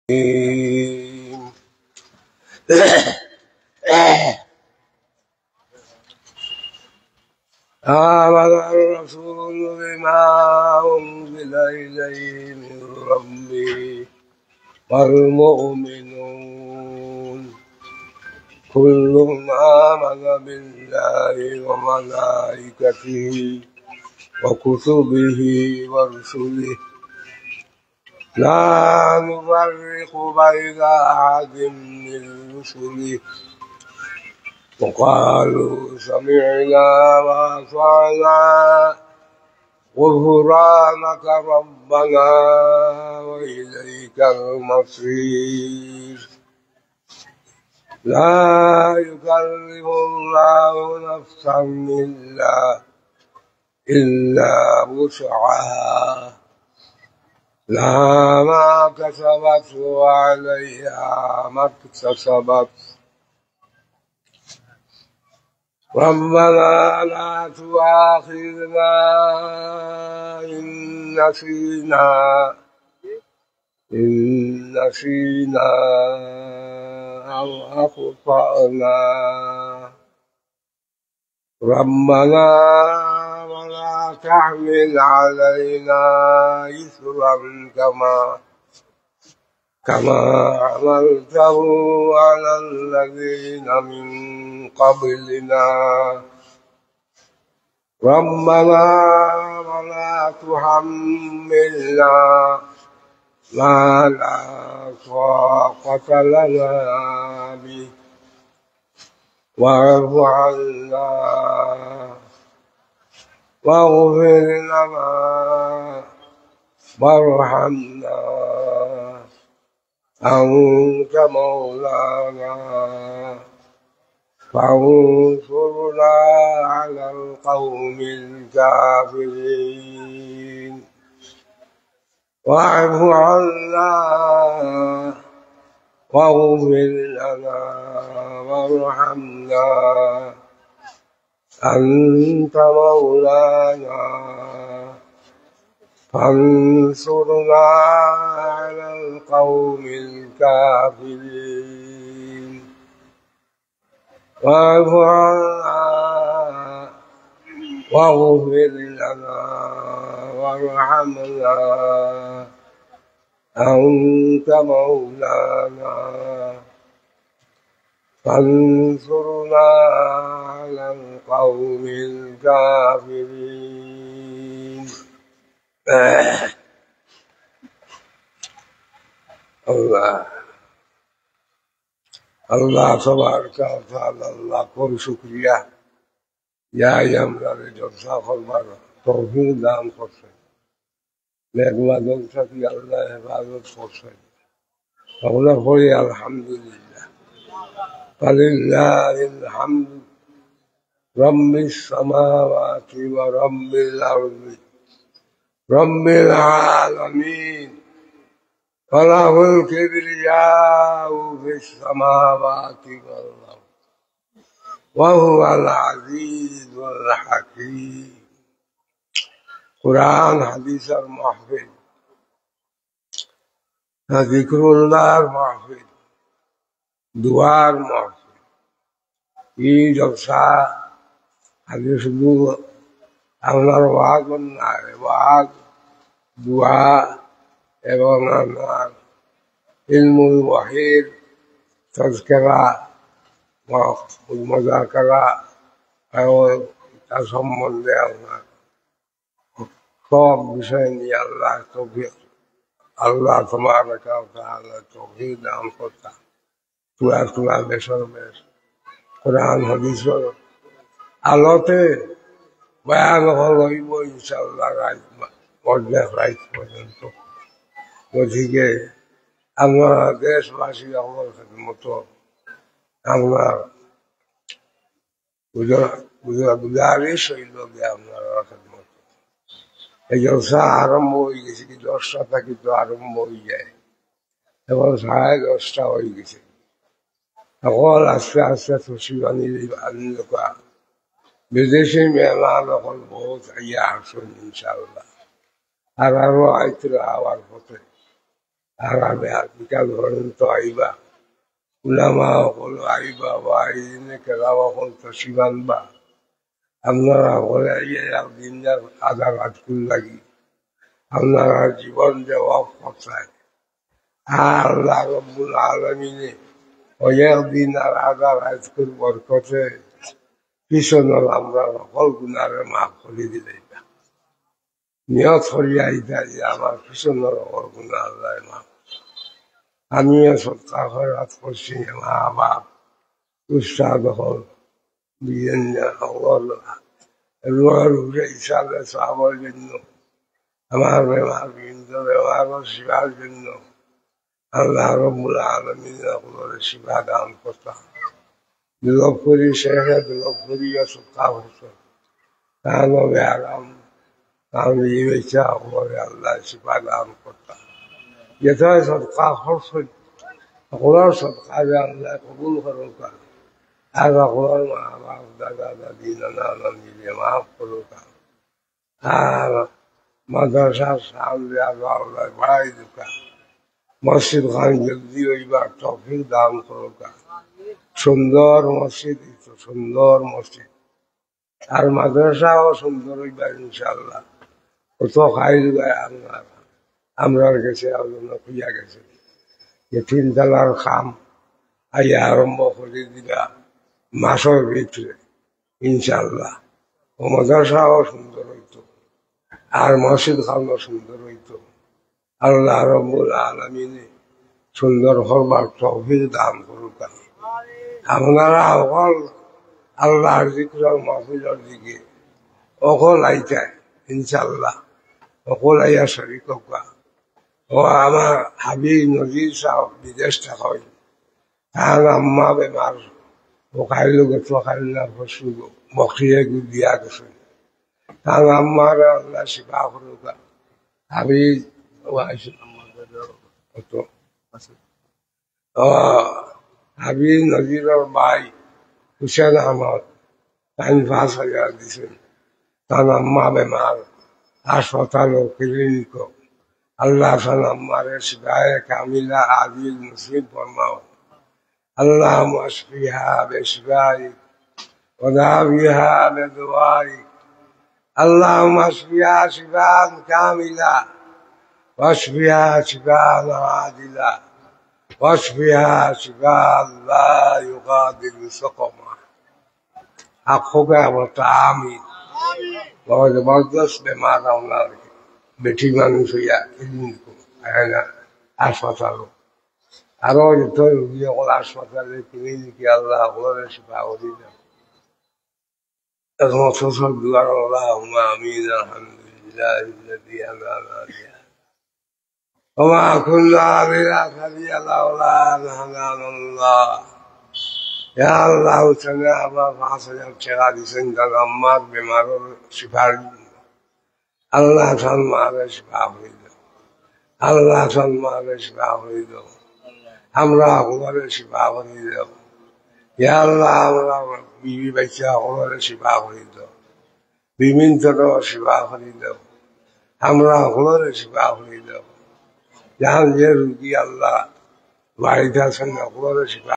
آمن الرسول بما أنزل إليه من ربه والمؤمنون كل آمن بالله وملائكته وكتبه ورسله لا نفرق بين أحد من رسله وقالوا سمعنا وأطعنا غفرانك ربنا وإليك المصير لا يكلف الله نفسا إلا وسعها لها ما كسبت وعليها ما اكتسبت ربنا لا تؤاخذنا إن نسينا أو أخطأنا ربنا ولا تحمل علينا إثرا كما عملته على الذين من قبلنا ربنا ولا تحملنا ما لا طاقة لنا به واعف عنا واغفر لنا وارحمنا أنت مولانا فانصرنا على القوم الكافرين واعف عنا واغفر لنا وارحمنا أنت مولانا فانصرنا على القوم الكافرين واعف عنا واغفر لنا وارحمنا أنت مولانا فانصرنا على القوم الكافرين الله تبارك وتعالى الله كل شكريا يا يملا رجل خلبر توفيق دام خرسن نعمة دمتك يا الله عبادت خرسن فقل قولي الحمد لله فلله الحمد رب السماوات ورب الأرض رب العالمين فله الكبرياء في السماوات والأرض وهو العزيز الحكيم قرآن حديث المحفظ ذكر الله المحفظ دعاء المحفظ جلسة حديث دعاء আপনার ওয়াজ দোয়া এবং আপনার ইলমুল ওয়াহির তাযকিরা মুযাকারা এবং তার সম্বন্ধে আপনার সব বিষয় নিয়ে আল্লাহ তাবারাকা ওয়া তাআলা তৌফিক দান করতা পুরা দেশের বেশ কোরআন হাদিসের আলোতে বয়ান হইব ইনশাআল্লাহ রাত পর্যন্ত গতিকে আমরা দেশবাসী আমার মতো আমরা গুজারিশ হইল যে আপনারা মতো এই জলসা আরম্ভ হয়ে গেছে কি 10টা থেকে তো আরম্ভ হয়ে যায় এবং 10:30 হয়ে গেছে এখন আস্তে আস্তে খুশি আনন্দ করা বিদেশি মেহমান এখন বহুত আইয়া আসুন ইনশাআল্লাহ আর আরো আইতে হওয়ার পথে আর আমি আর বিকাল পর্যন্ত আইবা উলামা সকল আইবা বা আইনে কেরাম সকল তসিব আনবা আপনারা সকলে আইয়ে একদিন আধা রাতকুল লাগি আপনারা জীবন যে ওয়াক করতেন আল্লাহ রব্বুল আলমিনে ওই একদিন আর আধা রাতকুল বরকতে পিছনের আমরা সকল গুণারে মাফ করে দিলেই নিয়ত করিয়া আইতা যে আমার পিছনের সকল গুণা আল্লাহ মাফ আমিও সৎকার খয়রাত করছি মা বাপ উস্তাদ হল বিভিন্ন সকল রুয়ার উঠে হিসাবে সবার জন্য আমার বেমার বিভিন্ন বেমারও শিবার জন্য আল্লাহ রব্বুল আলমিন সকলের শিবা দান করতাম দুলভ করি শেখে দুলভ করিয়া সৎকার হতো তাহলে আরাম আমি এই বেচা সকলে আল্লাহ শিবা দান করতাম যেটাই সৎকার খরচ সকলের সৎকার আল্লাহ কবুল করুক আর সকলের মা বাপ দাদা দাদি নানা নানিকে মাফ করুক আর মাদ্রাসার সামনে আল্লাহ বাড়াই দুকা মসজিদ খান জলদি হইবার তৌফিক দান করুক সুন্দর মসজিদ সুন্দর মসজিদ আর মাদ্রাসাও সুন্দর হইবার ইনশাল্লাহ কত খাই দুগায় আপনার আমরার গেছে আলোচনা খুঁজা গেছে যে 3 তলার খাম আইয়া আরম্ভ করে দিলা মাসের ভিতরে ইনশাল্লাহ ও মাদ্রাসাও সুন্দর হইতো আর মসজিদ খানও সুন্দর হইতো আল্লাহ রব্বুল আলামিনে সুন্দর হরবার তৌফিক দান করুক আপনারা অকল আল্লাহর জিকির মাহফিলের দিকে অকল আইতায় ইনশাল্লাহ অকল আইয়া শরীক হোকা ও আমার হাবিব নজির সাহেব বিদেশ থাকা তার আম্মা বেমার ও খাইলো গেছো খাইলা ফসল বকরিয়ে দিয়া গেছে তার আম্মার আল্লাহ শিফা করুক হাবিব হাবিব নজিরের ভাই হুসেন আহমদ 5,000 দিছেন তার আম্মা বেমার হাসপাতাল ও ক্লিনিক আল্লাহ তার আম্মারে শিফায়ে কামিলা আদিল নসিব ফরমাও اللهم اشفيها بشفائك وداويها بدوائك اللهم اشفيها شفاء كاملا واشفيها شفاء عاجلا واشفيها شفاء لا يغادر سقما حقك وطعامي وزبردست بما روناك বেটি মানুষ হইয়া হাসপাতাল আরো যত রুগী সকল হাসপাতালে ক্লিনিকে আল্লাহ সকলের শিফা করি দেন একমাত্র সব দুয়ার اللهم آمين الحمد لله الذي أنعمنا عليها وما كنا لنهتدي لولا أن هدانا الله يا الله تنعم فحسن ابتغاء سندن أمار بمرض شفاء আল্লাহ সন্মানের শিফা হয়ে দাও আল্লাহ সন্মানের শিফা হয়ে দাও আমরা সকলের শিফা হয়ে দাও ইয়া আল্লাহ আমরা বিবি বাচ্চা সকলের শিফা হয়ে দাও বিভিন্ন শিফা হয়ে দাও আমরা সকলের শিফা হয়ে দাও যান যে রুগী আল্লাহ বাড়িতে আছেন সকলের শিফা